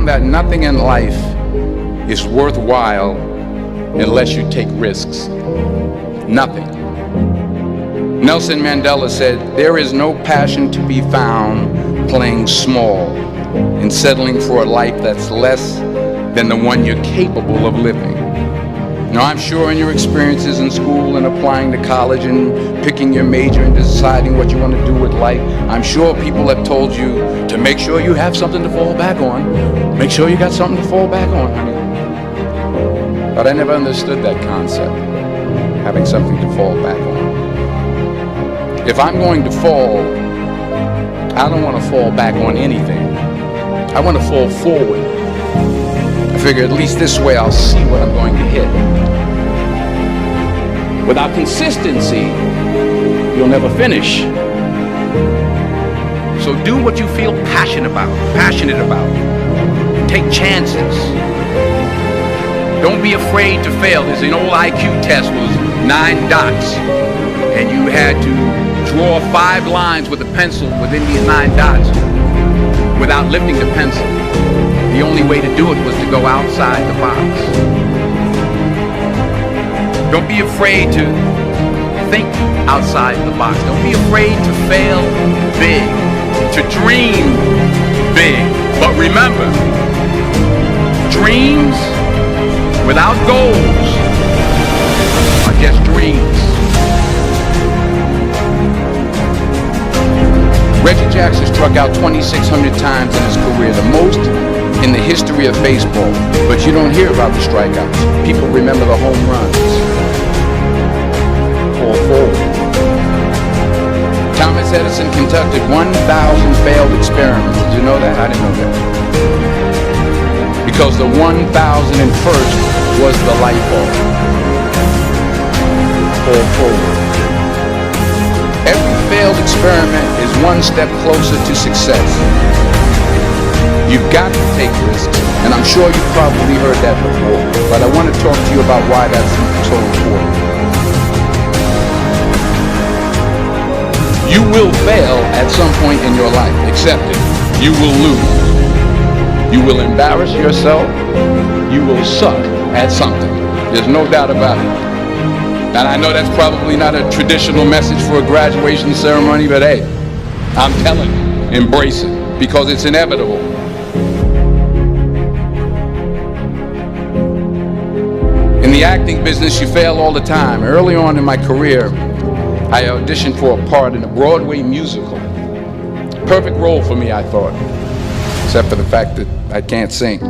that nothing in life is worthwhile unless you take risks. Nothing. Nelson Mandela said, "There is no passion to be found playing small and settling for a life that's less than the one you're capable of living." Now, I'm sure in your experiences in school and applying to college and picking your major and deciding what you want to do with life, I'm sure people have told you to make sure you have something to fall back on. Make sure you got something to fall back on, honey. But I never understood that concept, having something to fall back on. If I'm going to fall, I don't want to fall back on anything. I want to fall forward. I figure at least this way I'll see what I'm going to hit. Without consistency, you'll never finish. So do what you feel passionate about. Take chances. Don't be afraid to fail. There's an old IQ test, was 9 dots, and you had to draw 5 lines with a pencil within these 9 dots without lifting the pencil. The only way to do it was to go outside the box. Don't be afraid to think outside the box. Don't be afraid to fail big, to dream big. But remember, dreams without goals are just dreams. Reggie Jackson struck out 2,600 times in his career, the most in the history of baseball. But you don't hear about the strikeouts. People remember the home runs. Fall forward. Thomas Edison conducted 1,000 failed experiments. Did you know that? I didn't know that. Because the 1,001st was the light bulb. Fall forward. Every failed experiment is one step closer to success. You've got to take risks, and I'm sure you've probably heard that before, but I want to talk to you about why that's so important. You will fail at some point in your life. Accept it. You will lose. You will embarrass yourself. You will suck at something. There's no doubt about it. And I know that's probably not a traditional message for a graduation ceremony, but hey, I'm telling you, embrace it, because it's inevitable. In the acting business, you fail all the time. Early on in my career, I auditioned for a part in a Broadway musical. Perfect role for me, I thought, except for the fact that I can't sing.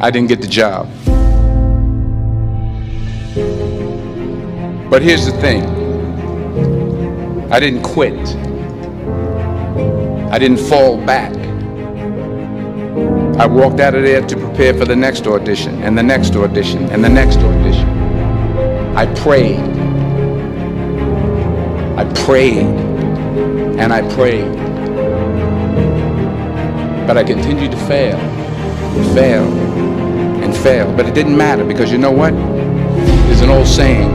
I didn't get the job. But here's the thing. I didn't quit. I didn't fall back. I walked out of there to prepare for the next audition, and the next audition, and the next audition. I prayed. I prayed. And I prayed. But I continued to fail, and fail, and fail. But it didn't matter, because you know what? There's an old saying.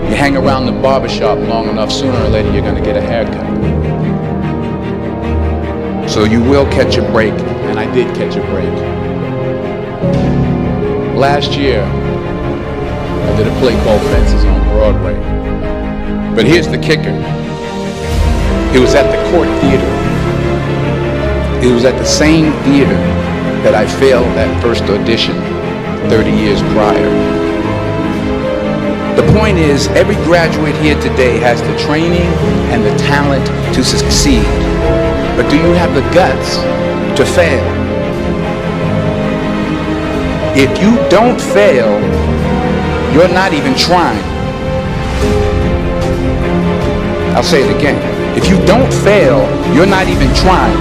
You hang around the barbershop long enough, sooner or later you're going to get a haircut. So you will catch a break, and I did catch a break. Last year, I did a play called Fences on Broadway. But here's the kicker. It was at the Court Theater. It was at the same theater that I failed that first audition 30 years prior. The point is, every graduate here today has the training and the talent to succeed. But do you have the guts to fail? If you don't fail, you're not even trying. I'll say it again. If you don't fail, you're not even trying.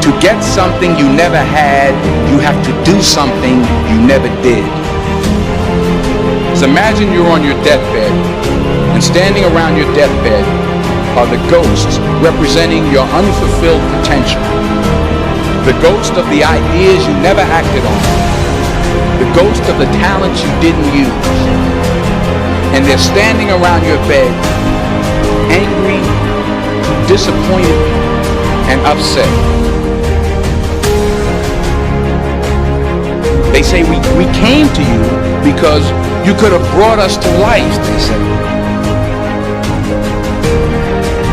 To get something you never had, you have to do something you never did. So imagine you're on your deathbed, and standing around your deathbed are the ghosts representing your unfulfilled potential. The ghost of the ideas you never acted on. The ghost of the talents you didn't use. And they're standing around your bed, angry, disappointed, and upset. They say we came to you because you could have brought us to life, they say.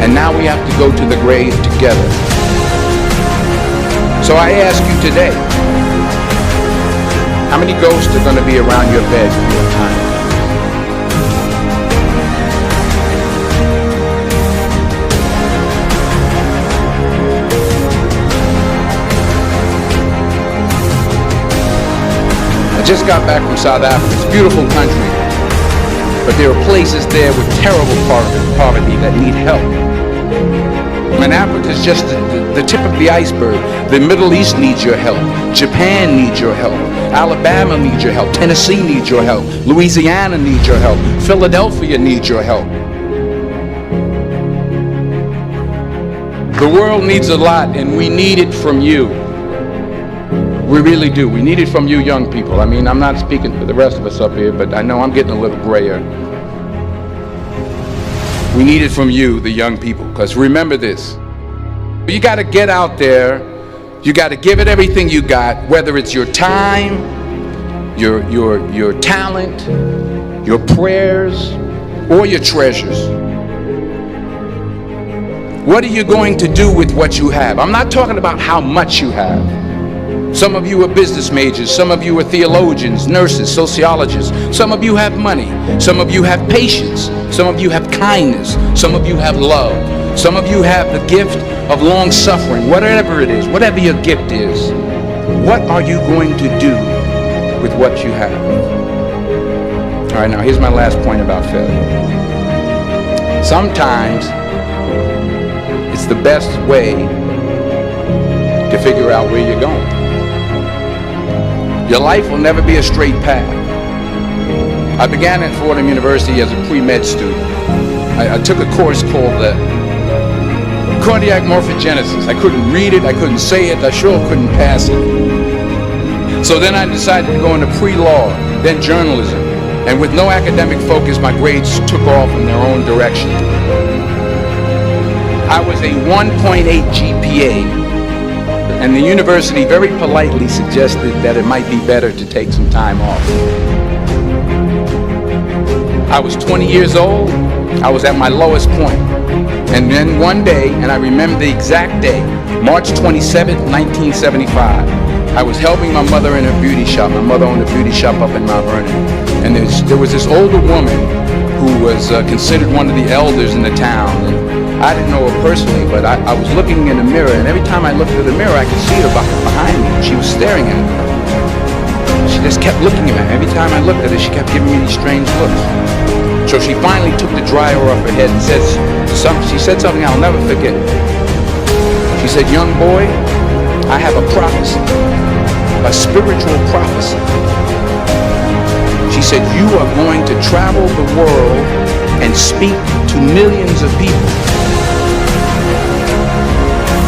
And now we have to go to the grave together. So I ask you today, how many ghosts are going to be around your bed when your time comes? I just got back from South Africa. It's a beautiful country, but there are places there with terrible poverty that need help. And Africa is just the tip of the iceberg. The Middle East needs your help. Japan needs your help. Alabama needs your help. Tennessee needs your help. Louisiana needs your help. Philadelphia needs your help. The world needs a lot, and we need it from you. We really do. We need it from you young people. I mean, I'm not speaking for the rest of us up here, but I know I'm getting a little grayer. We need it from you, the young people, because remember this. You got to get out there. You got to give it everything you got, whether it's your time, your talent, your prayers, or your treasures. What are you going to do with what you have? I'm not talking about how much you have. Some of you are business majors, some of you are theologians, nurses, sociologists, some of you have money, some of you have patience, some of you have kindness, some of you have love, some of you have the gift of long suffering, whatever it is, whatever your gift is. What are you going to do with what you have? All right, now here's my last point about failure. Sometimes it's the best way to figure out where you're going. Your life will never be a straight path. I began at Fordham University as a pre-med student. I took a course called cardiac morphogenesis. I couldn't read it, I couldn't say it, I sure couldn't pass it. So then I decided to go into pre-law, then journalism. And with no academic focus, my grades took off in their own direction. I was a 1.8 GPA. And the university very politely suggested that it might be better to take some time off. I was 20 years old. I was at my lowest point. And then one day, and I remember the exact day, March 27th, 1975, I was helping my mother in her beauty shop. My mother owned a beauty shop up in Mount Vernon. And there was this older woman who was considered one of the elders in the town. And I didn't know her personally, but I was looking in the mirror, and every time I looked at the mirror, I could see her behind me. She was staring at me. She just kept looking at me. Every time I looked at her, she kept giving me these strange looks. So she finally took the dryer off her head and she said something I'll never forget. She said, "Young boy, I have a prophecy, a spiritual prophecy." She said, "You are going to travel the world and speak to millions of people."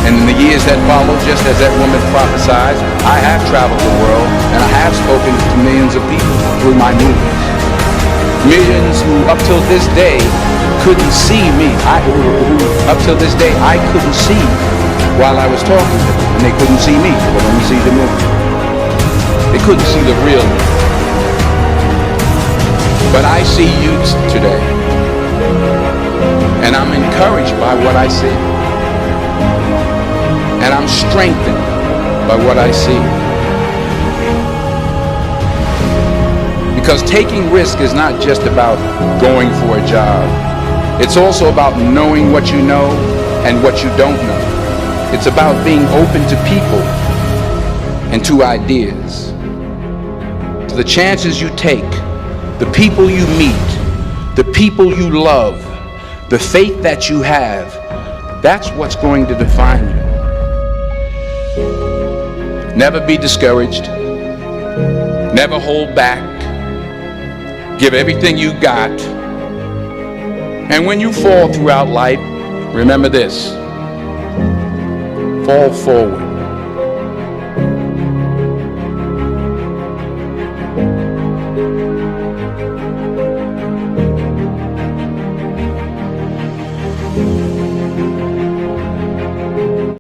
And in the years that followed, just as that woman prophesied, I have traveled the world and I have spoken to millions of people through my movies. Millions who up till this day couldn't see me. Up till this day I couldn't see while I was talking to them, and they couldn't see me when we see the movie. They couldn't see the real me. But I see you today, and I'm encouraged by what I see. And I'm strengthened by what I see. Because taking risk is not just about going for a job. It's also about knowing what you know and what you don't know. It's about being open to people and to ideas. To the chances you take, the people you meet, the people you love, the faith that you have, that's what's going to define you. Never be discouraged. Never hold back. Give everything you got. And when you fall throughout life, remember this: fall forward.